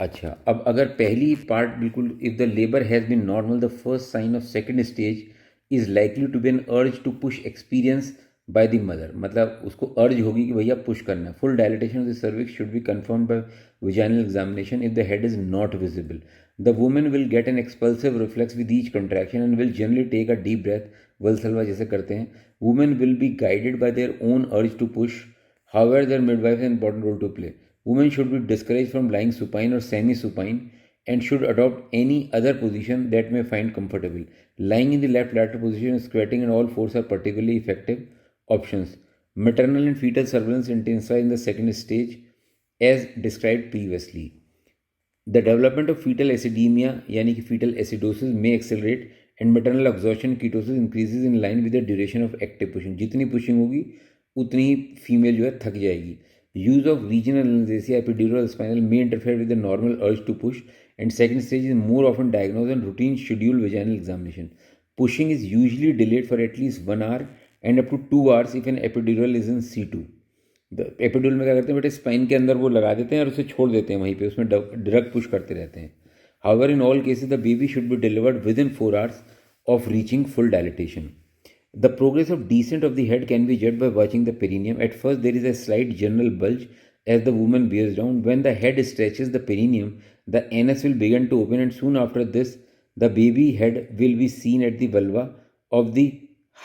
अच्छा, अब अगर पहली पार्ट बिल्कुल, if the labour has been normal the first sign of second stage is likely to be an urge to push experience by the mother, मतलब उसको urge होगी कि भैया पुश करना है। Full dilatation of the cervix should be confirmed by vaginal examination if the head is not visible. The women will get an expulsive reflex with each contraction and will generally take a deep breath, Valsalva जैसे करते हैं। Women will be guided by their own urge to push, however their midwife has an important role to play. Women should be discouraged from lying supine or semi-supine and should adopt any other position that may find comfortable. Lying in the left lateral position, squatting and all fours are particularly effective options. Maternal and fetal surveillance intensifies in the second stage as described previously. The development of fetal acidemia यानी कि fetal acidosis may accelerate and maternal exhaustion ketosis increases in line with the duration of active pushing. जितनी pushing होगी उतनी female जो है थक जाएगी. Use of regional analgesia epidural spinal may interfere with the normal urge to push, and second stage is more often diagnosed on routine scheduled vaginal examination. Pushing is usually delayed for at least 1 hour and up to 2 hours if an epidural is in situ. एपिड्यूल में क्या करते हैं बेटे, spine के अंदर वो लगा देते हैं और उसे छोड़ देते हैं वहीं पे, उसमें ड्रग पुश करते रहते हैं. However in all cases the baby should be delivered with in 4 hours of reaching full dilatation. The progress of descent of the head can be judged by watching the perineum. At first, there is a slight general bulge as the woman bears down. When the head stretches the perineum, the anus will begin to open, and soon after this, the baby head will be seen at the vulva of the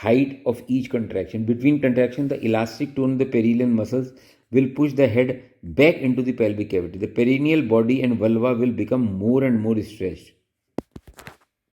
height of each contraction. Between contraction, the elastic tone of the perineal muscles will push the head back into the pelvic cavity. The perineal body and vulva will become more and more stretched.